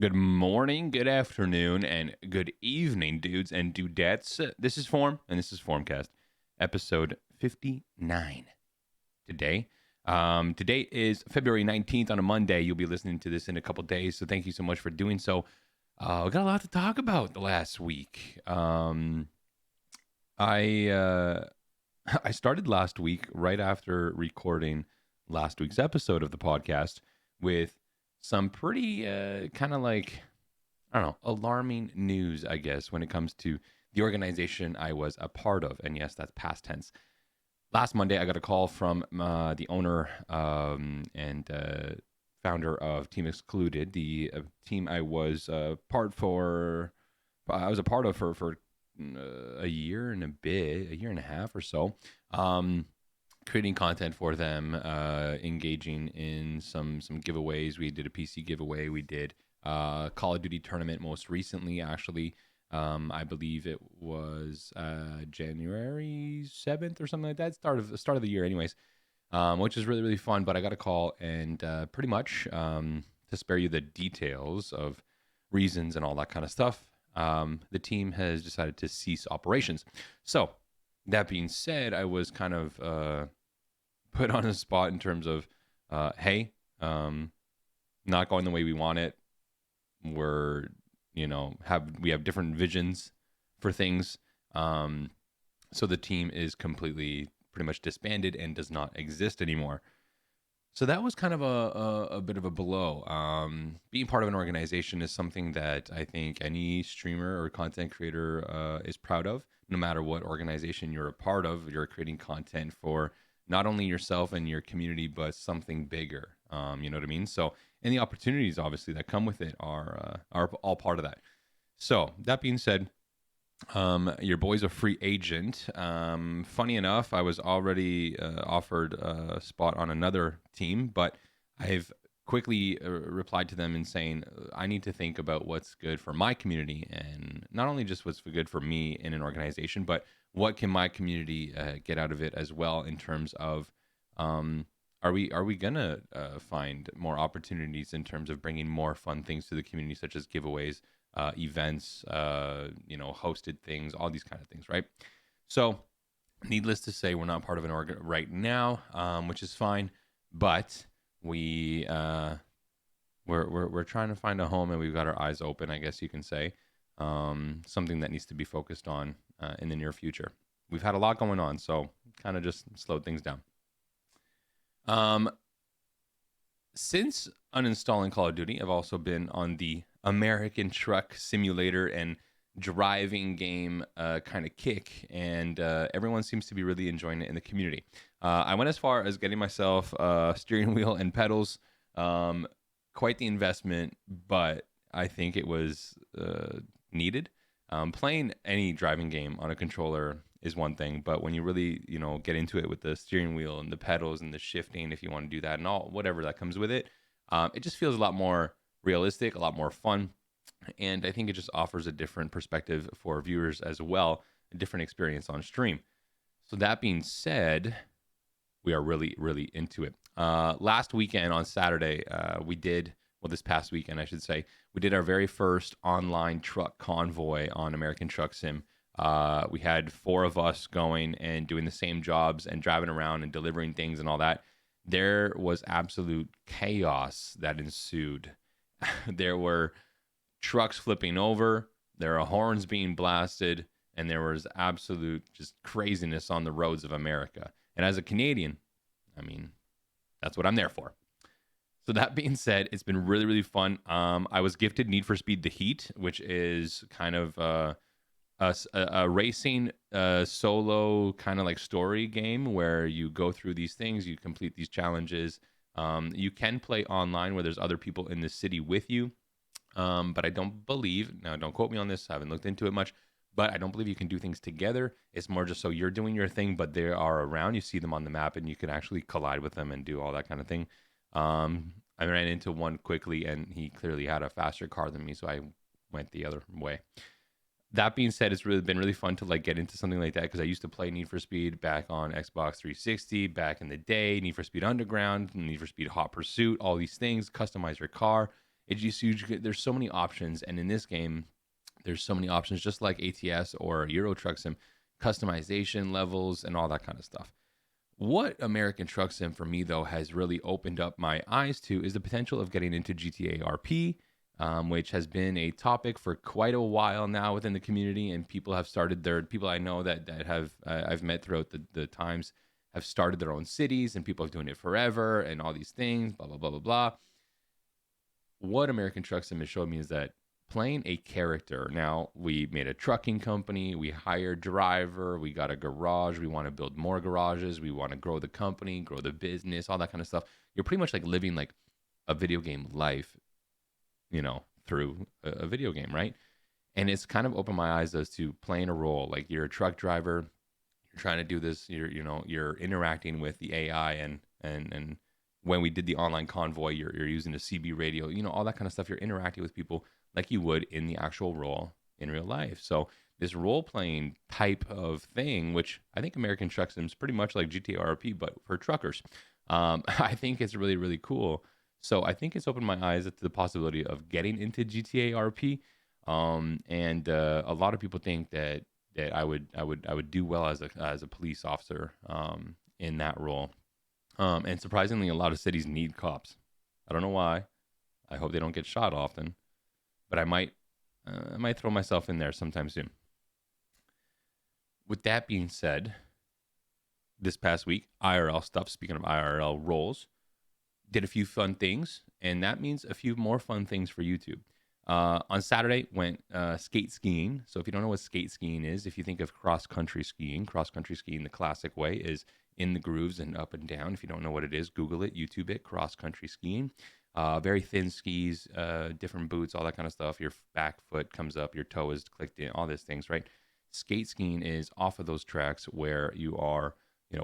Good morning, good afternoon, and good evening, dudes and dudettes. This is Form, and this is Formcast, episode 59 today. Today is February 19th on a Monday. You'll be listening to this in a couple days, so thank you so much for doing so. We got a lot to talk about the last week. I I started last week right after recording last week's episode of the podcast with some pretty kind of like, I don't know, alarming news, I guess, when it comes to the organization I was a part of. And yes, that's past tense. Last Monday, I got a call from the owner and founder of Team Excluded, the team I was I was a part of for a year and a bit, a year and a half or so. Creating content for them, engaging in some giveaways. We did a PC giveaway. We did Call of Duty tournament most recently, actually. I believe it was January 7th or something like that. Start of the year, anyways, which is really, really fun. But I got a call, and pretty much to spare you the details of reasons and all that kind of stuff, the team has decided to cease operations. So that being said, I was kind of put on the spot in terms of, hey, not going the way we want it. We're, we have different visions for things. So the team is completely pretty much disbanded and does not exist anymore. So that was kind of a bit of a blow. Being part of an organization is something that I think any streamer or content creator is proud of. No matter what organization you're a part of, you're creating content for not only yourself and your community, but something bigger. You know what I mean? So, and the opportunities obviously that come with it are all part of that. So that being said, your boy's a free agent. Funny enough, I was already offered a spot on another team, but I've quickly replied to them in saying I need to think about what's good for my community, and not only just what's good for me in an organization, but what can my community get out of it as well in terms of are we gonna find more opportunities in terms of bringing more fun things to the community, such as giveaways, events, hosted things, all these kind of things, right? So, needless to say, we're not part of an org right now, which is fine. But we're trying to find a home, and we've got our eyes open, I guess you can say. Something that needs to be focused on in the near future. We've had a lot going on, so kind of just slowed things down. Since uninstalling Call of Duty, I've also been on the American Truck Simulator and driving game kind of kick, and everyone seems to be really enjoying it in the community. I went as far as getting myself a steering wheel and pedals. Quite the investment, but I think it was needed. Playing any driving game on a controller is one thing, but when you really, get into it with the steering wheel and the pedals and the shifting, if you want to do that and all, whatever that comes with it, it just feels a lot more realistic, a lot more fun. And I think it just offers a different perspective for viewers as well, a different experience on stream. So that being said, we are really, really into it. Last weekend on Saturday, this past weekend, I should say, we did our very first online truck convoy on American Truck Sim. We had 4 of us going and doing the same jobs and driving around and delivering things and all that. There was absolute chaos that ensued. There were trucks flipping over, there are horns being blasted, and there was absolute just craziness on the roads of America. And as a Canadian, I mean, that's what I'm there for. So that being said, it's been really, really fun. I was gifted Need for Speed The Heat, which is kind of a racing solo kind of like story game where you go through these things, you complete these challenges. You can play online where there's other people in the city with you. But I don't believe, now don't quote me on this, I haven't looked into it much, but I don't believe you can do things together. It's more just so you're doing your thing, but they are around. You see them on the map and you can actually collide with them and do all that kind of thing. I ran into one quickly and he clearly had a faster car than me, so I went the other way. That being said, it's really been really fun to like get into something like that because I used to play Need for Speed back on Xbox 360 back in the day, Need for Speed Underground, Need for Speed Hot Pursuit, all these things, customize your car. there's so many options, and in this game, there's so many options, just like ATS or Euro Truck Sim, customization levels and all that kind of stuff. What American Truck Sim for me though has really opened up my eyes to is the potential of getting into GTA RP, which has been a topic for quite a while now within the community, and people I know that have I've met throughout the times have started their own cities, and people have doing it forever and all these things, blah blah blah blah blah. What American Truck Sim has showed me is that playing a character. Now, we made a trucking company, we hired a driver, we got a garage, we want to build more garages, we want to grow the company, grow the business, all that kind of stuff. You're pretty much like living like a video game life, through a video game, right? And it's kind of opened my eyes as to playing a role. Like, you're a truck driver, you're trying to do this, you're interacting with the AI, and when we did the online convoy, you're using the CB radio, all that kind of stuff. You're interacting with people like you would in the actual role in real life. So this role playing type of thing, which I think American Truck Sim is pretty much like GTA RP, but for truckers, I think it's really, really cool. So I think it's opened my eyes to the possibility of getting into GTA RP. And a lot of people think that I would do well as a police officer in that role. And surprisingly, a lot of cities need cops. I don't know why. I hope they don't get shot often, but I might throw myself in there sometime soon. With that being said, this past week, IRL stuff. Speaking of IRL roles, did a few fun things, and that means a few more fun things for YouTube. On Saturday, went skate skiing. So if you don't know what skate skiing is, if you think of cross-country skiing the classic way is in the grooves and up and down. If you don't know what it is, Google it, YouTube it, cross-country skiing. Very thin skis, different boots, all that kind of stuff. Your back foot comes up, your toe is clicked in, all these things, right? Skate skiing is off of those tracks where you are,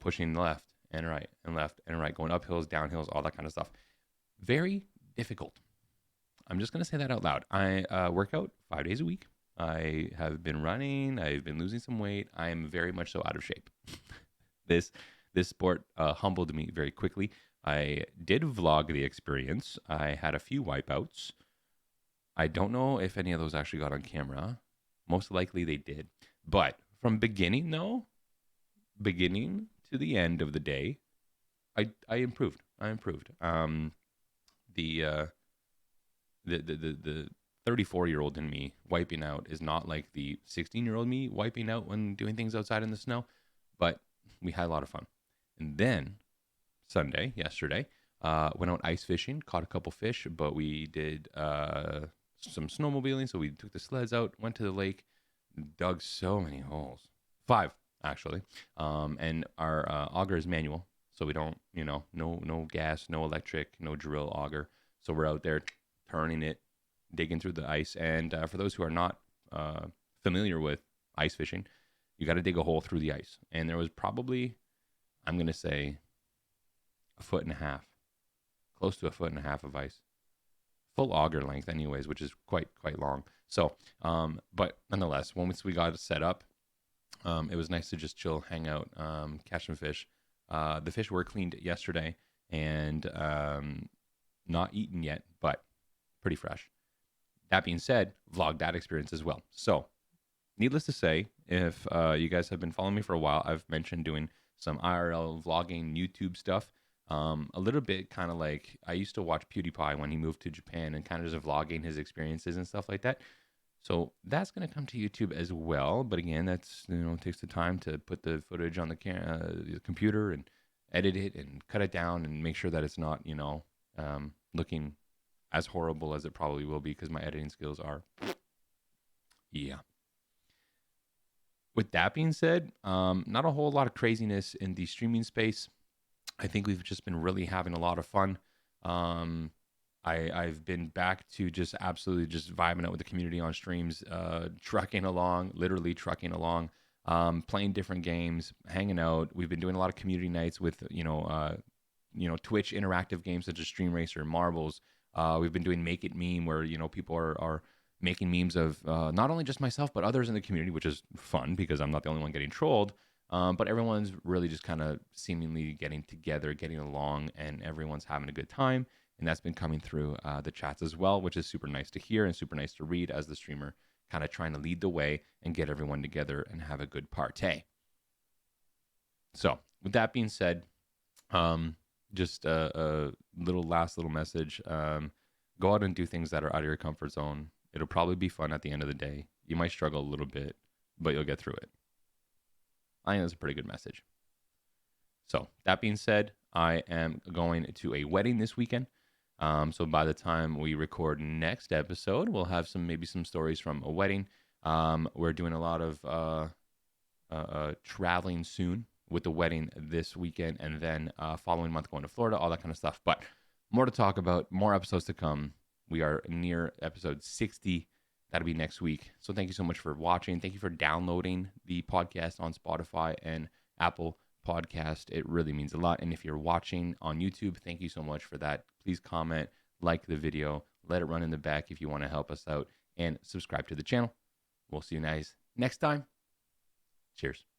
pushing left and right and left and right, going up hills, down hills, all that kind of stuff. Very difficult. I'm just going to say that out loud. I work out 5 days a week. I have been running. I've been losing some weight. I am very much so out of shape. This sport humbled me very quickly. I did vlog the experience. I had a few wipeouts. I don't know if any of those actually got on camera. Most likely they did. But from beginning to the end of the day, I improved. The 34-year-old in me wiping out is not like the 16-year-old me wiping out when doing things outside in the snow, but we had a lot of fun. And then yesterday, went out ice fishing, caught a couple fish, but we did some snowmobiling. So we took the sleds out, went to the lake, dug so many holes, 5 actually. And our auger is manual, so we don't, no gas, no electric, no drill auger. So we're out there turning it, digging through the ice. And for those who are not familiar with ice fishing, you got to dig a hole through the ice. And there was probably, I'm going to say, 1.5 feet, close to 1.5 feet of ice. Full auger length anyways, which is quite long. So, but nonetheless, once we got it set up, it was nice to just chill, hang out, catch some fish. The fish were cleaned yesterday and not eaten yet, but pretty fresh. That being said, vlogged that experience as well. So, needless to say, if you guys have been following me for a while, I've mentioned doing some IRL vlogging YouTube stuff. A little bit kind of like I used to watch PewDiePie when he moved to Japan and kind of just vlogging his experiences and stuff like that. So that's going to come to YouTube as well. But again, that's, it takes the time to put the footage on the computer and edit it and cut it down and make sure that it's not, looking as horrible as it probably will be, because my editing skills are, yeah. With that being said, not a whole lot of craziness in the streaming space. I think we've just been really having a lot of fun. I've been back to just absolutely just vibing out with the community on streams, literally trucking along, playing different games, hanging out. We've been doing a lot of community nights with, Twitch interactive games such as Stream Racer, Marbles. We've been doing Make It Meme, where, people are making memes of not only just myself, but others in the community, which is fun because I'm not the only one getting trolled. But everyone's really just kind of seemingly getting together, getting along, and everyone's having a good time. And that's been coming through the chats as well, which is super nice to hear and super nice to read as the streamer kind of trying to lead the way and get everyone together and have a good party. So with that being said, just a last little message. Go out and do things that are out of your comfort zone. It'll probably be fun at the end of the day. You might struggle a little bit, but you'll get through it. I think that's a pretty good message. So that being said, I am going to a wedding this weekend. So by the time we record next episode, we'll have maybe some stories from a wedding. We're doing a lot of traveling soon with the wedding this weekend, and then following month going to Florida, all that kind of stuff. But more to talk about, more episodes to come. We are near episode 60. That'll be next week. So thank you so much for watching. Thank you for downloading the podcast on Spotify and Apple Podcast. It really means a lot. And if you're watching on YouTube, thank you so much for that. Please comment, like the video, let it run in the back if you want to help us out, and subscribe to the channel. We'll see you guys next time. Cheers.